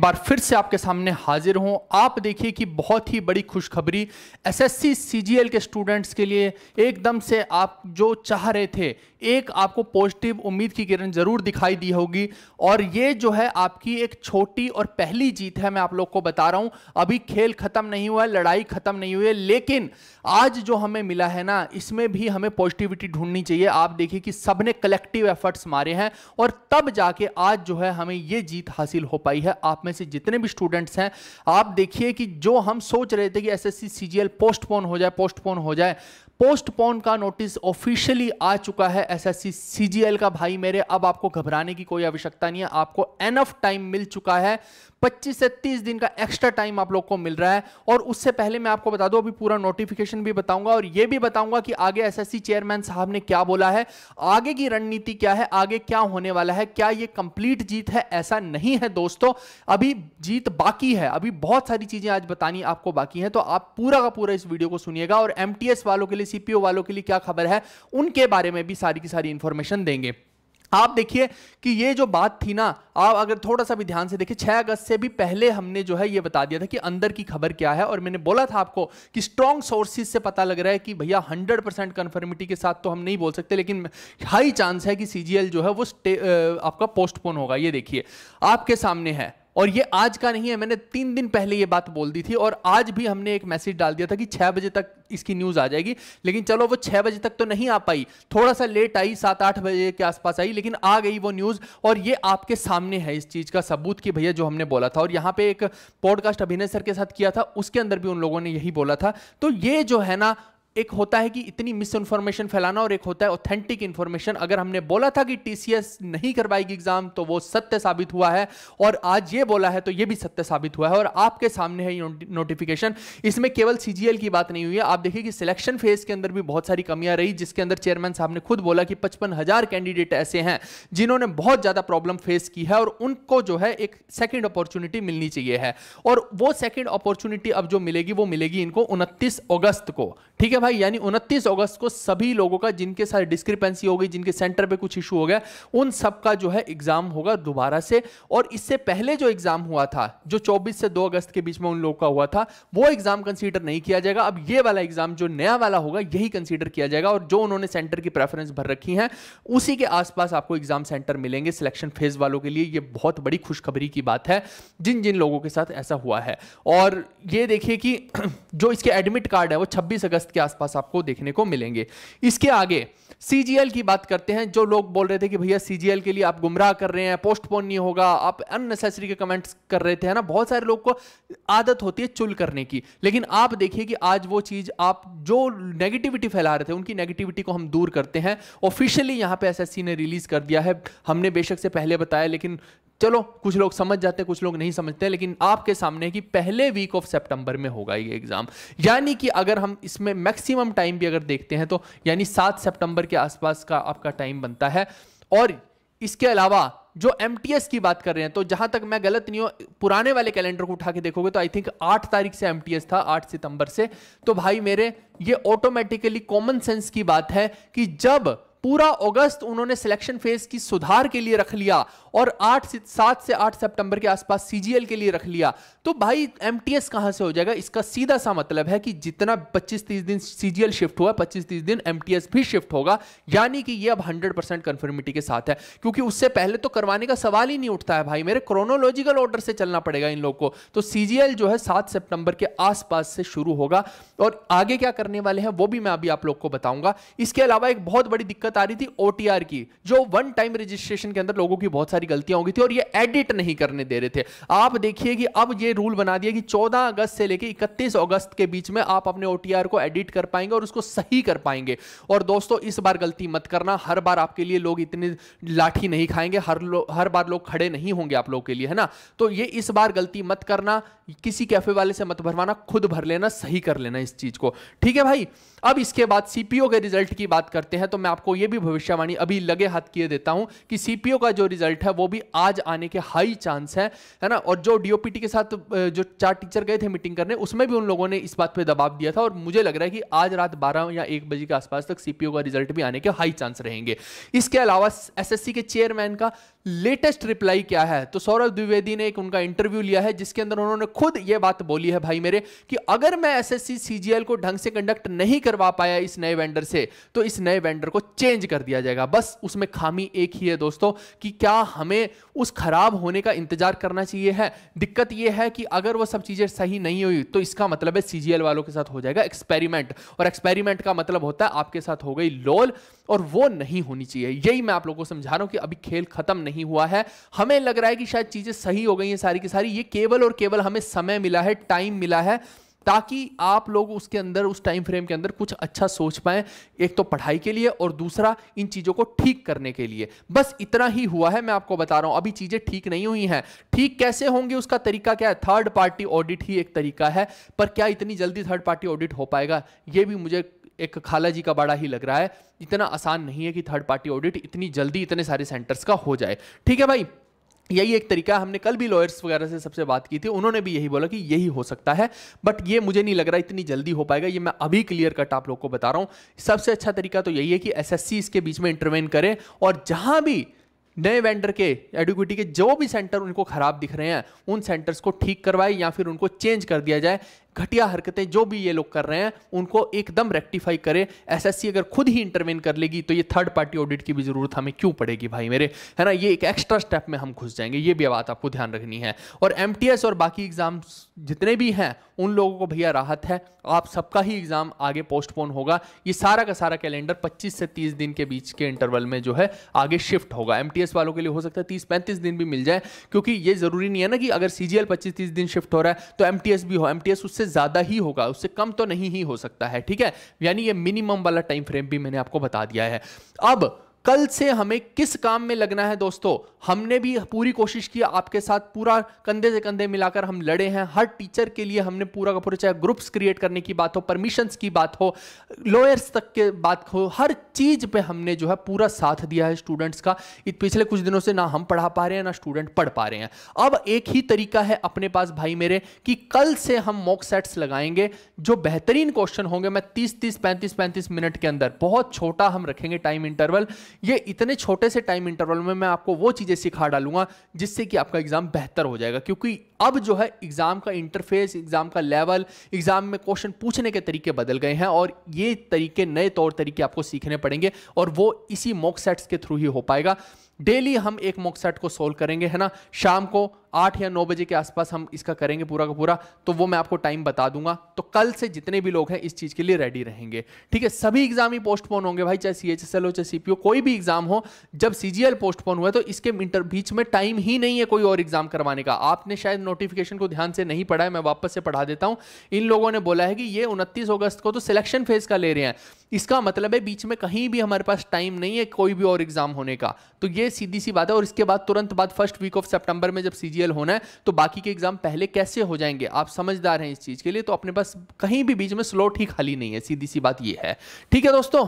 बार फिर से आपके सामने हाजिर हूं। आप देखिए कि बहुत ही बड़ी खुशखबरी एसएससी सीजीएल के स्टूडेंट्स के लिए। एकदम से आप जो चाह रहे थे, एक आपको पॉजिटिव उम्मीद की किरण जरूर दिखाई दी होगी। और ये जो है आपकी एक छोटी और पहली जीत है। मैं आप लोग को बता रहा हूं, अभी खेल खत्म नहीं हुआ है, लड़ाई खत्म नहीं हुई है, लेकिन आज जो हमें मिला है ना, इसमें भी हमें पॉजिटिविटी ढूंढनी चाहिए। आप देखिए कि सबने कलेक्टिव एफर्ट्स मारे हैं और तब जाके आज जो है हमें ये जीत हासिल हो पाई है। आप में से जितने भी स्टूडेंट्स हैं, आप देखिए कि जो हम सोच रहे थे कि एसएससी सीजीएल पोस्टपोन हो जाए, पोस्टपोन का नोटिस ऑफिशियली आ चुका है एसएससी सीजीएल का। भाई मेरे, अब आपको घबराने की कोई आवश्यकता नहीं है, आपको एनफ टाइम मिल चुका है। 25 से 30 दिन का एक्स्ट्रा टाइम आप लोग को मिल रहा है। और उससे पहले मैं आपको बता दूं, अभी पूरा नोटिफिकेशन भी बताऊंगा और यह भी बताऊंगा कि आगे एसएससी चेयरमैन साहब ने क्या बोला है, आगे की रणनीति क्या है, आगे क्या होने वाला है। क्या यह कंप्लीट जीत है? ऐसा नहीं है दोस्तों, अभी जीत बाकी है, अभी बहुत सारी चीजें आज बतानी आपको बाकी है। तो आप पूरा का पूरा इस वीडियो को सुनिएगा और एमटीएस वालों के लिए, सीपीओ वालों के लिए क्या खबर है, उनके बारे में भी सारी की सारी इंफॉर्मेशन देंगे। आप देखिए कि ये जो बात थी ना, आप अगर थोड़ा सा भी ध्यान से देखिए, 6 अगस्त से भी पहले हमने जो है ये बता दिया था कि अंदर की खबर क्या है। और मैंने बोला था आपको कि स्ट्रॉन्ग सोर्सेज से पता लग रहा है कि भैया 100% कंफर्मिटी के साथ तो हम नहीं बोल सकते, लेकिन हाई चांस है कि सीजीएल जो है वो आपका पोस्टपोन होगा। ये देखिए आपके सामने है, और ये आज का नहीं है, मैंने 3 दिन पहले ये बात बोल दी थी और आज भी हमने एक मैसेज डाल दिया था कि 6 बजे तक इसकी न्यूज़ आ जाएगी। लेकिन चलो वो 6 बजे तक तो नहीं आ पाई, थोड़ा सा लेट आई, 7-8 बजे के आसपास आई, लेकिन आ गई वो न्यूज़। और ये आपके सामने है इस चीज़ का सबूत कि भैया जो हमने बोला था। और यहाँ पे एक पॉडकास्ट अभिनय सर के साथ किया था, उसके अंदर भी उन लोगों ने यही बोला था। तो ये जो है ना, एक होता है कि इतनी मिस इन्फॉर्मेशन फैलाना और एक होता है ऑथेंटिक इन्फॉर्मेशन। अगर हमने बोला था कि टीसीएस नहीं करवाएगी एग्जाम तो वो सत्य साबित हुआ है, और आज ये बोला है तो ये भी सत्य साबित हुआ है। और आपके सामने है ये नोटिफिकेशन। इसमें केवल सीजीएल की बात नहीं हुई है, आप देखिए कि सिलेक्शन फेज के अंदर भी बहुत सारी कमियां रही, जिसके अंदर चेयरमैन साहब ने खुद बोला कि 55,000 कैंडिडेट ऐसे हैं जिन्होंने बहुत ज्यादा प्रॉब्लम फेस की है और उनको जो है एक सेकेंड अपॉर्चुनिटी मिलनी चाहिए है। और वो सेकेंड अपॉर्चुनिटी अब जो मिलेगी वो मिलेगी इनको 29 अगस्त को, ठीक है भाई। यानी 29 अगस्त को सभी लोगों का, जिनके साथ डिस्क्रिपेंसी हो गई, जिनके सेंटर पे कुछ इशू हो गया, उन सब का जो है एग्जाम होगा दोबारा से। और इससे पहले जो एग्जाम हुआ था, जो 24 से 2 अगस्त के बीच में उन लोगों का हुआ था, वो एग्जाम कंसीडर नहीं किया जाएगा। अब ये वाला एग्जाम जो नया वाला होगा यही कंसीडर किया जाएगा। और जो उन्होंने सेंटर की प्रेफरेंस भर रखी है उसी के आसपास आपको एग्जाम सेंटर मिलेंगे सिलेक्शन फेज वालों के लिए। ये बहुत बड़ी खुशखबरी की बात है जिन जिन लोगों के साथ ऐसा हुआ है। और ये देखिए कि जो इसके एडमिट कार्ड है वो 26 अगस्त के आसपास आपको देखने को मिलेंगे। इसके आगे सीजीएल की बात करते हैं। जो लोग बोल रहे थे कि भैया सीजीएल के लिए आप गुमराह कर रहे हैं, पोस्टपोन नहीं होगा, आप अननेसेसरी के कमेंट्स कर रहे थे, है ना। बहुत सारे लोग को आदत होती है चुल करने की, लेकिन आप देखिए कि आज वो चीज, आप जो नेगेटिविटी फैला रहे थे उनकी नेगेटिविटी को हम दूर करते हैं। ऑफिशियली यहां पे एसएससी ने रिलीज कर दिया है। हमने बेशक से पहले बताया, लेकिन चलो कुछ लोग समझ जाते हैं, कुछ लोग नहीं समझते, लेकिन आपके सामने है कि पहले वीक ऑफ सितंबर में होगा ये एग्जाम। यानी कि अगर हम इसमें मैक्सिमम टाइम भी अगर देखते हैं तो यानी 7 सितंबर के आसपास का आपका टाइम बनता है। और इसके अलावा जो एमटीएस की बात कर रहे हैं, तो जहां तक मैं गलत नहीं हूं, पुराने वाले कैलेंडर को उठा के देखोगे तो आई थिंक 8 तारीख से एमटीएस था, 8 सितंबर से। तो भाई मेरे, ये ऑटोमेटिकली कॉमन सेंस की बात है कि जब पूरा अगस्त उन्होंने सिलेक्शन फेज की सुधार के लिए रख लिया और 7 से 8 सितंबर के आसपास सीजीएल के लिए रख लिया, तो भाई एमटीएस कहां से हो जाएगा? इसका सीधा सा मतलब है कि जितना 25-30 दिन सीजीएल शिफ्ट हुआ, 25-30 दिन एमटीएस भी शिफ्ट होगा। यानी कि ये अब 100% कंफर्मिटी के साथ है, क्योंकि उससे पहले तो करवाने का सवाल ही नहीं उठता है भाई मेरे। क्रोनोलॉजिकल ऑर्डर से चलना पड़ेगा इन लोग को। तो सीजीएल जो है 7 सितंबर के आसपास से शुरू होगा और आगे क्या करने वाले हैं वो भी मैं अभी आप लोग को बताऊंगा। इसके अलावा एक बहुत बड़ी दिक्कत आ रही थी ओटीआर की, जो वन टाइम रजिस्ट्रेशन के अंदर लोगों की बहुत सारी गलतियां हो गई थी और ये एडिट नहीं करने दे रहे थे। आप देखिए कि अब ये रूल बना दिया कि 14 अगस्त से लेकर 31 अगस्त के बीच में आप अपने ओटीआर को एडिट कर पाएंगे और उसको सही कर पाएंगे। और दोस्तों इस बार गलती मत करना, हर बार आपके लिए लोग इतनी लाठी नहीं खाएंगे, हर बार लोग खड़े नहीं होंगे आप लोगों के लिए, है ना। तो ये इस बार गलती मत करना, किसी कैफे वाले से मत भरवाना, खुद भर लेना, सही कर लेना इस चीज को, ठीक है भाई। अब इसके बाद सीपीओ के रिजल्ट की बात करते हैं, तो मैं आपको यह भी भविष्यवाणी अभी लगे हाथ किए देता हूं कि सीपीओ का जो रिजल्ट है वो भी आज आने के हाई चांस है ना। और जो डीओपीटी के साथ जो 4 टीचर गए थे मीटिंग करने, उसमें भी उन लोगों ने इस बात पे दबाव दिया था और मुझे लग रहा है कि आज रात 12 या 1 बजे के आसपास तक सीपीओ का रिजल्ट भी आने के हाई चांस रहेंगे। इसके अलावा एसएससी के चेयरमैन का लेटेस्ट रिप्लाई क्या है, तो सौरभ द्विवेदी ने एक उनका इंटरव्यू लिया है जिसके अंदर उन्होंने खुद ये बात बोली है भाई मेरे कि अगर मैं एसएससी सीजीएल को ढंग से कंडक्ट नहीं करवा पाया इस नए वेंडर से तो इस नए वेंडर को चेंज कर दिया जाएगा। बस उसमें खामी एक ही है दोस्तों कि क्या हमें उस खराब होने का इंतजार करना चाहिए है। दिक्कत यह है कि अगर वो सब चीजें सही नहीं हुई तो इसका मतलब है सीजीएल वालों के साथ हो जाएगा एक्सपेरिमेंट, और एक्सपेरिमेंट का मतलब होता है आपके साथ हो गई लोल, और वो नहीं होनी चाहिए। यही मैं आप लोगों को समझा रहा हूं कि अभी खेल खत्म नहीं हुआ है। हमें लग रहा है कि शायद चीजें सही हो गई हैं सारी की सारी, ये केवल और केवल हमें समय मिला है, टाइम मिला है ताकि आप लोग उसके अंदर, उस टाइम फ्रेम के अंदर कुछ अच्छा सोच पाएं, एक तो पढ़ाई के लिए और दूसरा इन चीजों को ठीक करने के लिए। बस इतना ही हुआ है, मैं आपको बता रहा हूं। अभी चीजें ठीक नहीं हुई हैं। ठीक कैसे होंगी उसका तरीका क्या है? थर्ड पार्टी ऑडिट ही एक तरीका है, पर क्या इतनी जल्दी थर्ड पार्टी ऑडिट हो पाएगा? यह भी मुझे एक खाला जी का बड़ा ही लग रहा है। इतना आसान नहीं है कि थर्ड पार्टी ऑडिट इतनी जल्दी इतने सारे सेंटर्स का हो जाए। ठीक है भाई, यही एक तरीका। हमने कल भी लॉयर्स वगैरह से सबसे बात की थी, उन्होंने भी यही बोला कि यही हो सकता है, बट ये मुझे नहीं लग रहा इतनी जल्दी हो पाएगा। ये मैं अभी क्लियर कट आप लोग को बता रहा हूं। सबसे अच्छा तरीका तो यही है कि एसएससी इसके बीच में इंटरवेन करे और जहां भी नए वेंडर के एडुकेटी के जो भी सेंटर उनको खराब दिख रहे हैं उन सेंटर्स को ठीक करवाए या फिर उनको चेंज कर दिया जाए। घटिया हरकतें जो भी ये लोग कर रहे हैं उनको एकदम रेक्टिफाई करे। एसएससी अगर खुद ही इंटरवेन कर लेगी तो ये थर्ड पार्टी ऑडिट की भी जरूरत हमें क्यों पड़ेगी भाई मेरे, है ना। ये एक एक्स्ट्रा स्टेप में हम घुस जाएंगे, ये भी बात आपको ध्यान रखनी है। और एमटीएस और बाकी एग्जाम्स जितने भी हैं उन लोगों को भैया राहत है, आप सबका ही एग्जाम आगे पोस्टपोन होगा। ये सारा का सारा कैलेंडर 25 से 30 दिन के बीच के इंटरवल में जो है आगे शिफ्ट होगा। एमटीएस वालों के लिए हो सकता है 30-35 दिन भी मिल जाए, क्योंकि ये जरूरी नहीं है ना कि अगर सीजीएल 25-30 दिन शिफ्ट हो रहा है तो एमटीएस भी हो। एमटीएस उससे ज्यादा ही होगा, उससे कम तो नहीं ही हो सकता है। ठीक है, यानी ये मिनिमम वाला टाइम फ्रेम भी मैंने आपको बता दिया है। अब कल से हमें किस काम में लगना है दोस्तों, हमने भी पूरी कोशिश की आपके साथ, पूरा कंधे से कंधे मिलाकर हम लड़े हैं। हर टीचर के लिए हमने पूरा का पूरा, चाहे ग्रुप्स क्रिएट करने की बात हो, परमिशंस की बात हो, लॉयर्स तक के बात हो, हर चीज पे हमने जो है पूरा साथ दिया है स्टूडेंट्स का। पिछले कुछ दिनों से ना हम पढ़ा पा रहे हैं ना स्टूडेंट पढ़ पा रहे हैं। अब एक ही तरीका है अपने पास भाई मेरे कि कल से हम मॉक सेट्स लगाएंगे जो बेहतरीन क्वेश्चन होंगे। मैं 30-30, 35-35 मिनट के अंदर, बहुत छोटा हम रखेंगे टाइम इंटरवल। ये इतने छोटे से टाइम इंटरवल में मैं आपको वो चीजें सिखा डालूंगा जिससे कि आपका एग्जाम बेहतर हो जाएगा। क्योंकि अब जो है एग्जाम का इंटरफेस, एग्जाम का लेवल, एग्जाम में क्वेश्चन पूछने के तरीके बदल गए हैं और ये तरीके, नए तौर तरीके आपको सीखने पड़ेंगे और वो इसी मॉक सेट्स के थ्रू ही हो पाएगा। डेली हम एक मॉक सेट को सोल्व करेंगे, है ना। शाम को 8 या 9 बजे के आसपास हम इसका करेंगे पूरा का पूरा, तो वो मैं आपको टाइम बता दूंगा। तो कल से जितने भी लोग हैं इस चीज के लिए रेडी रहेंगे। ठीक है, सभी एग्जाम ही पोस्टपोन होंगे भाई, चाहे सीएचएसएल हो चाहे सीपीओ, कोई भी एग्जाम हो। जब सीजीएल पोस्टपोन हुआ तो इसके बीच में टाइम ही नहीं है कोई और एग्जाम करवाने का। आपने शायद नोटिफिकेशन को ध्यान से नहीं पढ़ा है, मैं वापस से पढ़ा देता हूं। इन लोगों ने बोला है कि ये 29 अगस्त को तो सिलेक्शन फेज का ले रहे हैं। इसका मतलब है बीच में कहीं भी हमारे पास टाइम नहीं है कोई भी और एग्जाम होने का। तो ये सीधी सी बात है। और इसके बाद तुरंत बाद फर्स्ट वीक ऑफ सितंबर में जब सीजीएल होना है तो बाकी के एग्जाम पहले कैसे हो जाएंगे। आप समझदार हैं इस चीज के लिए, तो अपने पास कहीं भी बीच में स्लॉट ही खाली नहीं है, सीधी सी बात ये है। ठीक है दोस्तों,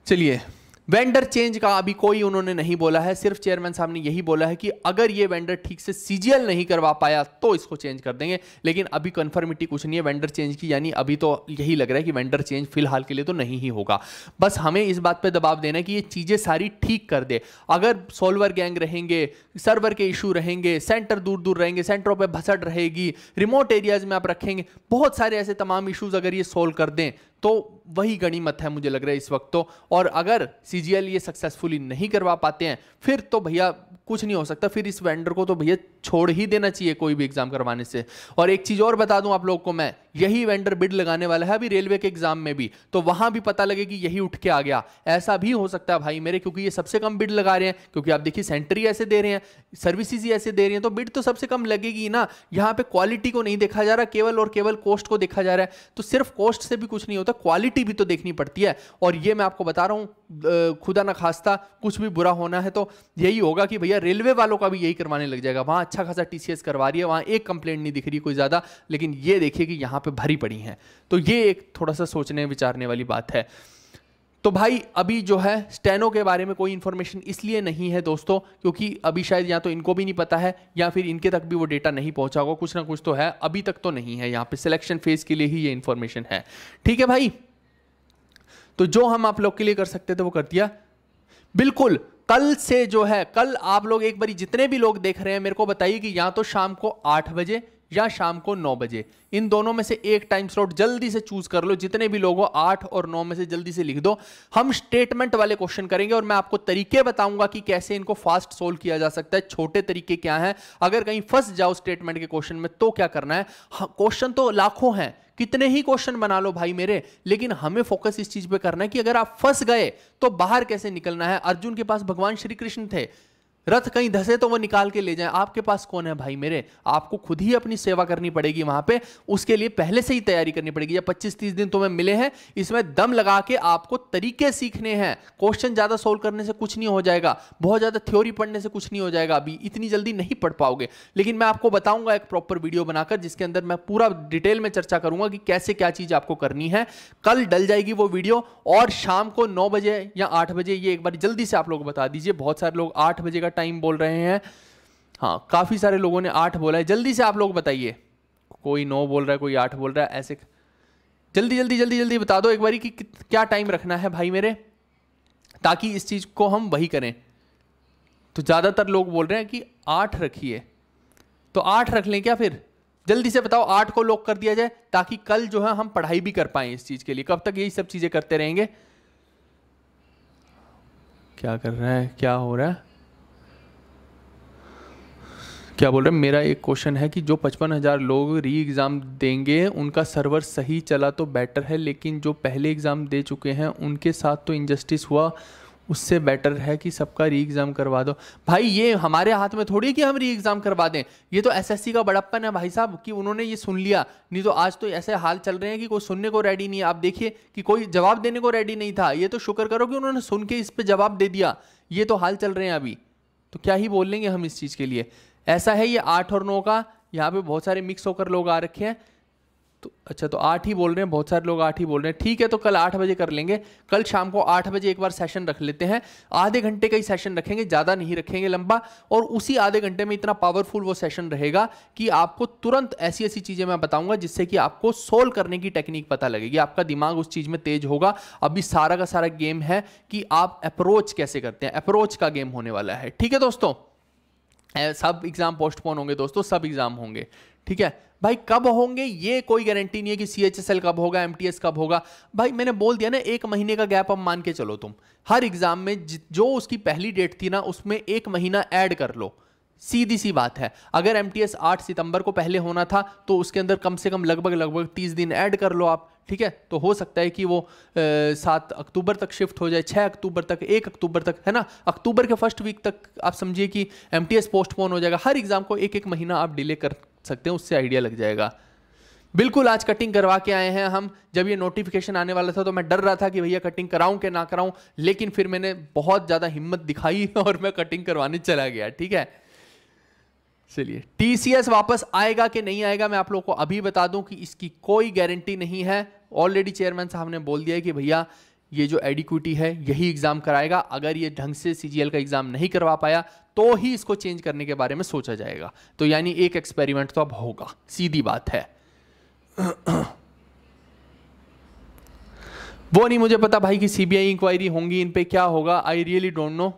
चलिए। वेंडर चेंज का अभी कोई उन्होंने नहीं बोला है, सिर्फ चेयरमैन साहब ने यही बोला है कि अगर ये वेंडर ठीक से सीजीएल नहीं करवा पाया तो इसको चेंज कर देंगे। लेकिन अभी कंफर्मिटी कुछ नहीं है वेंडर चेंज की, यानी अभी तो यही लग रहा है कि वेंडर चेंज फिलहाल के लिए तो नहीं ही होगा। बस हमें इस बात पे दबाव देना है कि ये चीजें सारी ठीक कर दे। अगर सॉल्वर गैंग रहेंगे, सर्वर के इशू रहेंगे, सेंटर दूर दूर रहेंगे, सेंटरों पर भसड़ रहेगी, रिमोट एरियाज में आप रखेंगे, बहुत सारे ऐसे तमाम इशूज अगर ये सोल्व कर दें तो वही गनीमत है मुझे लग रहा है इस वक्त तो। और अगर सीजीएल ये सक्सेसफुली नहीं करवा पाते हैं फिर तो भैया कुछ नहीं हो सकता, फिर इस वेंडर को तो भैया छोड़ ही देना चाहिए कोई भी एग्जाम करवाने से। और एक चीज और बता दूं आप लोगों को, मैं यही वेंडर बिड लगाने वाला है अभी रेलवे के एग्जाम में भी, तो वहां भी पता लगे कि यही उठ के आ गया। ऐसा भी हो सकता है भाई मेरे, क्योंकि ये सबसे कम बिड लगा रहे हैं। क्योंकि आप देखिए सेंटर ही ऐसे दे रहे हैं, सर्विसेज ही ऐसे दे रही हैं, तो बिड तो सबसे कम लगेगी ना। यहाँ पे क्वालिटी को नहीं देखा जा रहा, केवल और केवल कॉस्ट को देखा जा रहा है। तो सिर्फ कॉस्ट से भी कुछ नहीं होता, क्वालिटी भी तो देखनी पड़ती है। और ये मैं आपको बता रहा हूं, खुदा ना खास्ता कुछ भी बुरा होना है तो यही होगा कि भैया रेलवे वालों का भी यही करवाने लग जाएगा। वहां अच्छा खासा टीसीएस करवा रही है, वहां एक कंप्लेंट नहीं दिख रही कोई ज्यादा, लेकिन ये देखिए कि यहां पे भरी पड़ी है। तो ये एक थोड़ा सा सोचने विचारने वाली बात है। तो भाई अभी जो है स्टेनो के बारे में कोई इंफॉर्मेशन इसलिए नहीं है दोस्तों, क्योंकि अभी शायद या तो इनको भी नहीं पता है या फिर इनके तक भी वो डेटा नहीं पहुंचा होगा। कुछ ना कुछ तो है, अभी तक तो नहीं है। यहाँ पे सिलेक्शन फेज के लिए ही ये इंफॉर्मेशन है। ठीक है भाई, तो जो हम आप लोग के लिए कर सकते थे वो कर दिया। बिल्कुल कल से जो है, कल आप लोग एक बारी जितने भी लोग देख रहे हैं मेरे को बताइए कि या तो शाम को 8 बजे या शाम को 9 बजे, इन दोनों में से एक टाइम स्लॉट जल्दी से चूज कर लो। जितने भी लोग हो 8 और 9 में से जल्दी से लिख दो। हम स्टेटमेंट वाले क्वेश्चन करेंगे और मैं आपको तरीके बताऊंगा कि कैसे इनको फास्ट सोल्व किया जा सकता है। छोटे तरीके क्या हैं, अगर कहीं फंस जाओ स्टेटमेंट के क्वेश्चन में तो क्या करना है। क्वेश्चन तो लाखों हैं, कितने ही क्वेश्चन बना लो भाई मेरे, लेकिन हमें फोकस इस चीज पे करना है कि अगर आप फंस गए तो बाहर कैसे निकलना है। अर्जुन के पास भगवान श्री कृष्ण थे, रथ कहीं धसे तो वो निकाल के ले जाएं। आपके पास कौन है भाई मेरे, आपको खुद ही अपनी सेवा करनी पड़ेगी वहां पे। उसके लिए पहले से ही तैयारी करनी पड़ेगी। या 25-30 दिन तुम्हें मिले हैं, इसमें दम लगा के आपको तरीके सीखने हैं। क्वेश्चन ज्यादा सोल्व करने से कुछ नहीं हो जाएगा, बहुत ज्यादा थ्योरी पढ़ने से कुछ नहीं हो जाएगा, अभी इतनी जल्दी नहीं पढ़ पाओगे। लेकिन मैं आपको बताऊंगा एक प्रॉपर वीडियो बनाकर, जिसके अंदर मैं पूरा डिटेल में चर्चा करूंगा कि कैसे क्या चीज आपको करनी है। कल डल जाएगी वो वीडियो, और शाम को 9 बजे या 8 बजे, ये एक बार जल्दी से आप लोग बता दीजिए। बहुत सारे लोग 8 बजे का टाइम बोल रहे हैं, हाँ काफी सारे लोगों ने 8 बोला है। जल्दी से आप लोग बताइए, कोई 9 बोल रहा है, कोई 8 बोल रहा है, ऐसे जल्दी जल्दी जल्दी जल्दी बता दो एक बारी कि क्या टाइम रखना है भाई मेरे, ताकि इस चीज को हम वही करें। तो ज्यादातर लोग बोल रहे हैं कि 8 रखिए, तो 8 रख लें क्या फिर? जल्दी से बताओ, 8 को लॉक कर दिया जाए ताकि कल जो है हम पढ़ाई भी कर पाए इस चीज के लिए। कब तक यही सब चीजें करते रहेंगे? क्या कर रहा है, क्या हो रहा है, क्या बोल रहे हैं? मेरा एक क्वेश्चन है कि जो 55,000 लोग री एग्ज़ाम देंगे उनका सर्वर सही चला तो बेटर है, लेकिन जो पहले एग्ज़ाम दे चुके हैं उनके साथ तो इनजस्टिस हुआ, उससे बेटर है कि सबका री एग्ज़ाम करवा दो। भाई ये हमारे हाथ में थोड़ी कि हम री एग्ज़ाम करवा दें, ये तो एसएससी का बड़प्पन है भाई साहब कि उन्होंने ये सुन लिया। नहीं तो आज तो ऐसे हाल चल रहे हैं कि कोई सुनने को रेडी नहीं है। आप देखिए कि कोई जवाब देने को रेडी नहीं था, ये तो शुक्र करो कि उन्होंने सुन के इस पर जवाब दे दिया। ये तो हाल चल रहे हैं अभी, तो क्या ही बोल लेंगे हम इस चीज़ के लिए। ऐसा है ये 8 और 9 का, यहाँ पे बहुत सारे मिक्स होकर लोग आ रखे हैं। तो अच्छा, तो 8 ही बोल रहे हैं, बहुत सारे लोग 8 ही बोल रहे हैं। ठीक है, तो कल 8 बजे कर लेंगे। कल शाम को 8 बजे एक बार सेशन रख लेते हैं। आधे घंटे का ही सेशन रखेंगे, ज़्यादा नहीं रखेंगे लंबा। और उसी आधे घंटे में इतना पावरफुल वो सेशन रहेगा कि आपको तुरंत ऐसी ऐसी चीज़ें मैं बताऊंगा जिससे कि आपको सोल्व करने की टेक्निक पता लगेगी, आपका दिमाग उस चीज़ में तेज होगा। अभी सारा का सारा गेम है कि आप अप्रोच कैसे करते हैं, अप्रोच का गेम होने वाला है। ठीक है दोस्तों, सब एग्जाम पोस्टपोन होंगे दोस्तों, सब एग्जाम होंगे। ठीक है भाई, कब होंगे ये कोई गारंटी नहीं है कि CHSL कब होगा, MTS कब होगा। भाई मैंने बोल दिया ना, 1 महीने का गैप अब मान के चलो तुम। हर एग्जाम में जो उसकी पहली डेट थी ना, उसमें 1 महीना ऐड कर लो। सीधी सी बात है। अगर MTS 8 सितंबर को पहले होना था तो उसके अंदर कम से कम लगभग 30 दिन ऐड कर लो आप। ठीक है, तो हो सकता है कि वो 7 अक्टूबर तक शिफ्ट हो जाए, 6 अक्टूबर तक, 1 अक्टूबर तक, है ना। अक्टूबर के फर्स्ट वीक तक आप समझिए कि MTS पोस्टपोन हो जाएगा। हर एग्जाम को 1-1 महीना आप डिले कर सकते हैं, उससे आइडिया लग जाएगा। बिल्कुल, आज कटिंग करवा के आए हैं हम। जब ये नोटिफिकेशन आने वाला था तो मैं डर रहा था कि भैया कटिंग कराऊं कि ना कराऊं, लेकिन फिर मैंने बहुत ज़्यादा हिम्मत दिखाई और मैं कटिंग करवाने चला गया। ठीक है, चलिए, TCS वापस आएगा कि नहीं आएगा मैं आप लोगों को अभी बता दूं कि इसकी कोई गारंटी नहीं है। ऑलरेडी चेयरमैन साहब ने बोल दिया है कि भैया ये जो एडिक्विटी है यही एग्जाम कराएगा। अगर ये ढंग से CGL का एग्जाम नहीं करवा पाया तो ही इसको चेंज करने के बारे में सोचा जाएगा। तो यानी एक एक्सपेरिमेंट तो अब होगा, सीधी बात है। वो नहीं मुझे पता भाई कि CBI इंक्वायरी होंगी इन पे, क्या होगा आई रियली डोंट नो।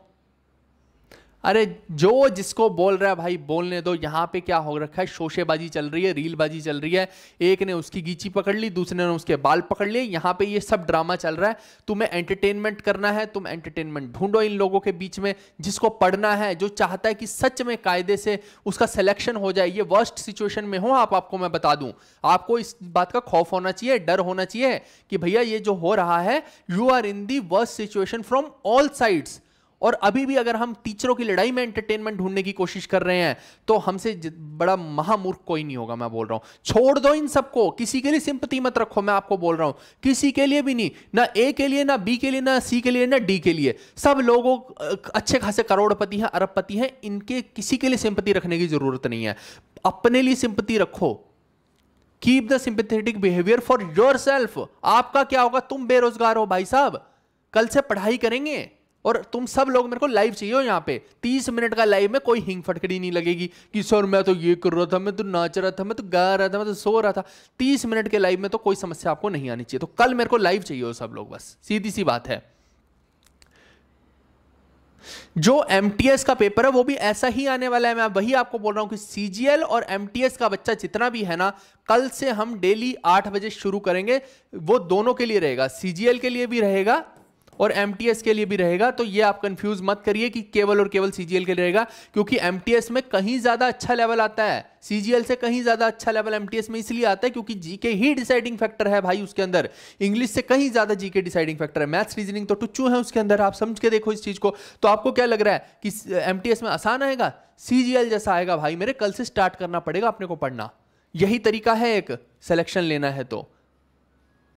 अरे जो जिसको बोल रहा है भाई बोलने दो। यहाँ पे क्या हो रखा है, शोशेबाजी चल रही है, रीलबाजी चल रही है। एक ने उसकी गीची पकड़ ली, दूसरे ने उसके बाल पकड़ लिए। यहाँ पे ये सब ड्रामा चल रहा है। तुम्हें एंटरटेनमेंट करना है, तुम एंटरटेनमेंट ढूंढो इन लोगों के बीच में। जिसको पढ़ना है, जो चाहता है कि सच में कायदे से उसका सिलेक्शन हो जाए, ये वर्स्ट सिचुएशन में हो आप, आपको मैं बता दूं, आपको इस बात का खौफ होना चाहिए, डर होना चाहिए कि भैया ये जो हो रहा है, you are in the worst situation from all sides. और अभी भी अगर हम टीचरों की लड़ाई में एंटरटेनमेंट ढूंढने की कोशिश कर रहे हैं तो हमसे बड़ा महामूर्ख कोई नहीं होगा। मैं बोल रहा हूं, छोड़ दो इन सबको, किसी के लिए सिंपैथी मत रखो। मैं आपको बोल रहा हूं, किसी के लिए भी नहीं, ना A के लिए, ना B के लिए, ना C के लिए, ना D के लिए। सब लोगों अच्छे खासे करोड़पति हैं, अरबपति हैं, इनके किसी के लिए सिंपैथी रखने की जरूरत नहीं है। अपने लिए सिंपैथी रखो। Keep the sympathetic behaviour for yourself. आपका क्या होगा, तुम बेरोजगार हो भाई साहब, कल से पढ़ाई करेंगे। और तुम सब लोग मेरे को लाइव चाहिए हो यहाँ पे। 30 मिनट का लाइव में कोई हिंग फटकड़ी नहीं लगेगी कि सर मैं तो ये कर रहा था, मैं तो नाच रहा था, मैं तो गा रहा था, मैं तो सो रहा था। 30 मिनट के लाइव में तो कोई समस्या आपको नहीं आनी चाहिए। तो कल मेरे को लाइव चाहिए हो सब लोग, बस सीधी सी बात है। जो एमटीएस का पेपर है वो भी ऐसा ही आने वाला है। मैं वही आपको बोल रहा हूं कि सीजीएल और एमटीएस का बच्चा जितना भी है ना, कल से हम डेली 8 बजे शुरू करेंगे। वो दोनों के लिए रहेगा, सीजीएल के लिए भी रहेगा और एमटीएस के लिए भी रहेगा। तो ये आप कंफ्यूज मत करिए कि केवल और केवल सीजीएल के लिए रहेगा, क्योंकि एमटीएस में कहीं ज्यादा अच्छा लेवल आता है, सीजीएल से कहीं ज्यादा अच्छा लेवल एमटीएस में इसलिए आता है क्योंकि जीके ही डिसाइडिंग फैक्टर है भाई उसके अंदर। इंग्लिश से कहीं ज्यादा जीके डिसाइडिंग फैक्टर है, मैथ्स रीजनिंग तो टुच्चू है उसके अंदर। आप समझ के देखो इस चीज को। तो आपको क्या लग रहा है कि एमटीएस में आसान आएगा? सीजीएल जैसा आएगा भाई मेरे। कल से स्टार्ट करना पड़ेगा अपने को पढ़ना। यही तरीका है एक सिलेक्शन लेना है तो।